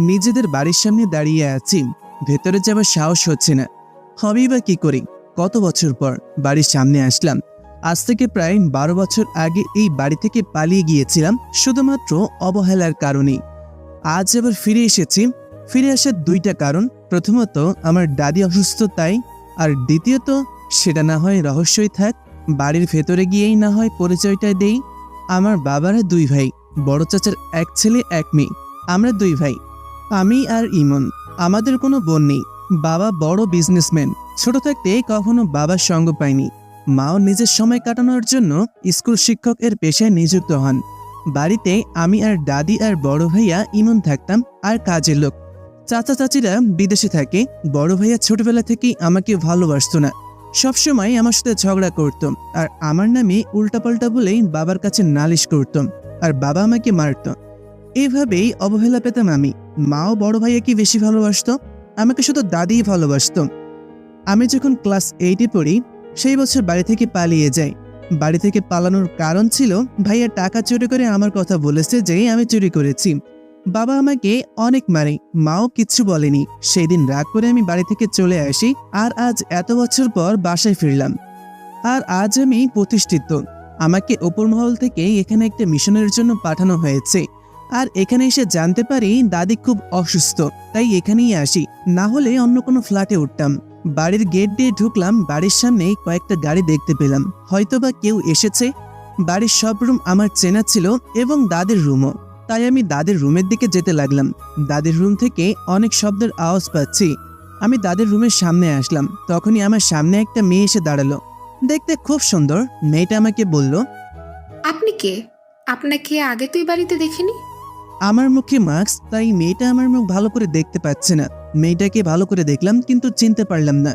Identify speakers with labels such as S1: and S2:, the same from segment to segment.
S1: নিজেদের বাড়ির সামনে দাঁড়িয়ে আছি, ভেতরে যাবার সাহস হচ্ছে না। হবেই বা কি করি? কত বছর পর বাড়ির সামনে আসলাম। আজ থেকে প্রায় 12 বছর আগে এই বাড়ি থেকে পালিয়ে গিয়েছিলাম শুধুমাত্র অবহেলার কারণেই। আজ আবার ফিরে এসেছি। ফিরে আসার দুইটা কারণ, প্রথমত আমার দাদি অসুস্থ তাই, আর দ্বিতীয়ত সেটা না হয় রহস্যই থাক, বাড়ির ভেতরে গিয়েই না হয় পরিচয়টা দেই। আমার বাবারা 2 ভাই, বড় চাচার 1 ছেলে 1 মেয়ে। আমরা 2 ভাই, আমি আর ইমন। আমাদের কোনো বোন নেই। বাবা বড় বিজনেসম্যান। ছোট থাকতে কখনো বাবার সঙ্গ পাইনি। মাও নিজের সময় কাটানোর জন্য স্কুল শিক্ষক এর পেশায় নিযুক্ত হন। বাড়িতে আমি আর দাদি আর বড় ভাইয়া ইমন থাকতাম, আর কাজের লোক। চাচা চাচিরা বিদেশে থাকে। বড় ভাইয়া ছোটবেলা থেকেই আমাকে ভালোবাসতো না, সবসময় আমার সাথে ঝগড়া করত, আর আমার নামে উল্টাপাল্টা বলেই বাবার কাছে নালিশ করত, আর বাবা আমাকে মারত। এইভাবেই অবহেলা পেতাম আমি। মাও বড় ভাইয়াকে বেশি ভালোবাসতো, আমাকে শুধু দাদিই ভালোবাসতো। আমি যখন ক্লাস 8-এ পড়ি, সেই বছর বাড়ি থেকে পালিয়ে যাই। বাড়ি থেকে পালানোর কারণ ছিল ভাইয়া টাকা চুরি করে আমার কথা বলেছে যে আমি চুরি করেছি। বাবা আমাকে অনেক মারে, মাও কিচ্ছু বলেনি। সেই দিন রাগ করে আমি বাড়ি থেকে চলে আসি, আর আজ এত বছর পর বাসায় ফিরলাম। আর আজ আমি প্রতিষ্ঠিত। আমাকে ওপর মহল থেকে এখানে একটা মিশনের জন্য পাঠানো হয়েছে। আর এখানে এসে জানতে পারি দাদি খুব অসুস্থ, তাই এখানেই আসি, না হলে অন্য কোনো ফ্ল্যাটে উঠতাম। বাড়ির গেট দিয়ে ঢুকলাম, বাড়ির সামনে কয়েকটা গাড়ি দেখতে পেলাম, হয়তোবা কেউ এসেছে। বাড়ির সব রুম আমার চেনা ছিল, এবং দাদির রুমও। তাই আমি দাদির রুমের দিকে যেতে লাগলাম। দাদির রুম থেকে অনেক শব্দের আওয়াজ পাচ্ছি। আমি দাদির রুমের সামনে আসলাম, তখনই আমার সামনে একটা মেয়ে এসে দাঁড়ালো। দেখতে খুব সুন্দর। মেয়েটা আমাকে বলল,
S2: আপনি কে? আপনাকে আগে তো এই বাড়িতে দেখিনি।
S1: আমার মুখে মাস্ক, তাই মেয়েটা আমার মুখ ভালো করে দেখতে পাচ্ছে না। মেয়েটাকে ভালো করে দেখলাম, কিন্তু চিনতে পারলাম না।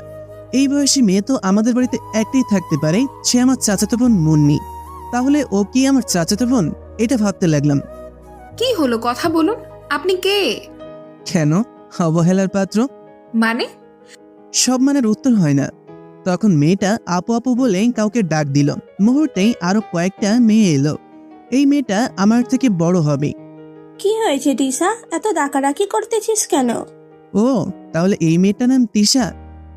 S1: এই বয়সী মেয়ে তো আমাদের বাড়িতে একটাই থাকতে পারে, সে আমার চাচাতো বোন মুন্নি। তাহলে ও কি আমার চাচাতো বোন? এটা ভাবতে লাগলাম।
S2: কি হলো, কথা বলুন। আপনি কে?
S1: কেন? অবহেলার পাত্র।
S2: মানে?
S1: সব মানের উত্তর হয় না। তখন মেয়েটা আপু আপু বলে কাউকে ডাক দিল। মুহূর্তেই আরো কয়েকটা মেয়ে এলো। এই মেয়েটা আমার থেকে বড় হবে।
S3: কি হয়েছে দিশা, এত ডাকাডাকি করতেছিস কেন?
S1: ও, তাহলে এই মেয়েটার নাম তিশা।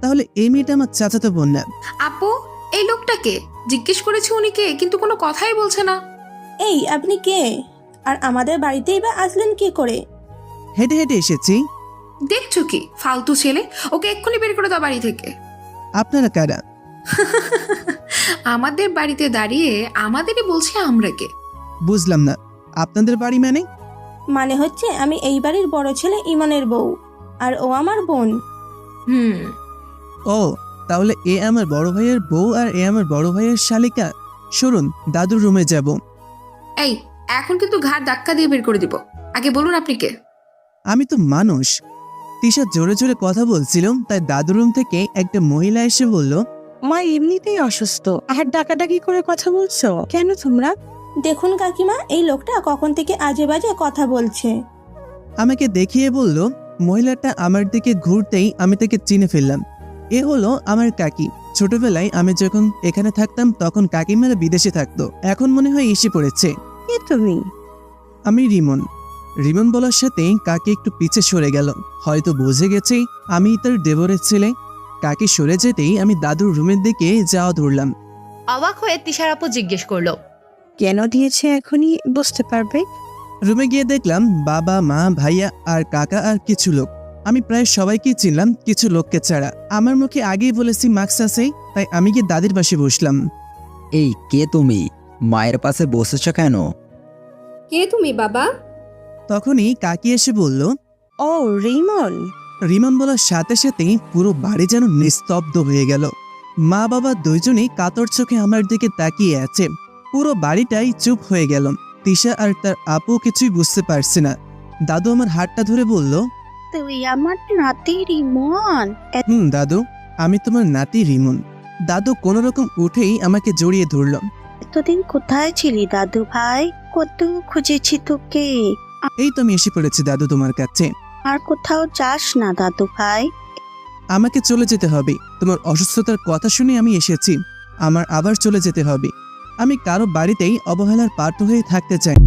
S1: তাহলে এই মেয়েটা আমার চাচাতো বোন না।
S2: আপু, এই লোকটাকে জিজ্ঞেস করেছি উনি কে, কিন্তু কোনো কথাই বলছে না।
S3: এই আপনি কে? আর আমাদের বাড়িতেই বা আসলেন কি করে?
S1: হেঁটে হেঁটে এসেছি।
S2: দেখছো কি ফালতু ছেলে, ওকে এক্ষুনি বের করে দাও বাড়ি থেকে।
S1: আপনারা কারা?
S2: আমাদের বাড়িতে দাঁড়িয়ে আমাদেরই বলছি আমরা কে?
S1: বুঝলাম না, আপনাদের বাড়ি মানে?
S3: মানে হচ্ছে আমি এই বাড়ির বড় ছেলে ইমনের বউ, আর ও আমার বোন।
S1: ও, তাহলে এ আমার বড় ভাইয়ের বউ, আর এ আমার বড় ভাইয়ের শালিকা। শুনুন, দাদুর রুমে যাব।
S2: এই, এখন কিন্তু ঘাড় ধাক্কা দিয়ে বের করে দিব। আগে বলুন আপনি কে?
S1: আমি তো মানুষ। তিশা জোরে জোরে কথা বলছিল, তাই দাদুর রুম থেকে একটা মহিলা এসে বলল,
S4: মা এমনিতেই অসুস্থ, আর ডাকাডাকি করে কথা বলছো কেন তোমরা?
S3: দেখুন কাকিমা, এই লোকটা কখন থেকে আজে বাজে কথা বলছে।
S1: আমাকে দেখিয়ে বলল। মহিলাটা আমার দিকে ঘুরতেই আমি তাকে চিনে ফেললাম। এ হলো আমার কাকি। ছোটবেলায় আমি যখন এখানে থাকতাম তখন কাকিমারা বিদেশে থাকতো, এখন মনে হয় এসে পড়েছে।
S4: কে তুমি?
S1: আমি রিমন। রিমন বলার সাথে কাকি একটু পিছে সরে গেল, হয়তো বুঝে গেছে আমি তার দেবরের ছেলে। কাকি সরে যেতেই আমি দাদুর রুমের দিকে যাওয়া ধরলাম।
S5: অবাক হয়ে তিশার আপু জিজ্ঞেস করলো,
S4: কেন দিয়েছে এখনই বুঝতে পারবে।
S1: রুমে গিয়ে দেখলাম বাবা, মা, ভাইয়া আর কাকা আর কিছু লোক। আমি প্রায় সবাইকে চিনলাম, কিছু লোককে ছাড়া। আমার মুখে আগেই বলেছি মাস্ক আছে, তাই আমি গিয়ে দাদির পাশে বসলাম।
S6: এই কে তুমি? মায়ের পাশে বসেছ কেন?
S7: কে তুমি বাবা?
S1: তখনই কাকি এসে বলল,
S4: ও রিমন।
S1: রিমন বলার সাথে সাথেই পুরো বাড়ি যেন নিস্তব্ধ হয়ে গেল। মা বাবা দুইজনেই কাতর চোখে আমার দিকে তাকিয়ে আছে। পুরো বাড়িটাই চুপ হয়ে গেল। তিশা আর তার আপু কিছুই বুঝতে পারছে না। দাদু আমার হাতটা ধরে বলল,
S4: তুই আমার নাতি রিমন।
S1: দাদু, আমি তোমার নাতি রিমন। দাদু কোনো রকম উঠেই আমাকে জড়িয়ে ধরল।
S4: এতদিন কোথায় ছিলি দাদু ভাই? কত খুঁজেছি তোকে।
S1: এই তো আমি এসে পড়েছি দাদু তোমার কাছে।
S4: আর কোথাও যাস না দাদু ভাই।
S1: আমাকে চলে যেতে হবে। তোমার অসুস্থতার কথা শুনে আমি এসেছি। আমার আবার চলে যেতে হবে। আমি কারো বাড়িতেই অবহেলার পাত্র হয়ে থাকতে চাই।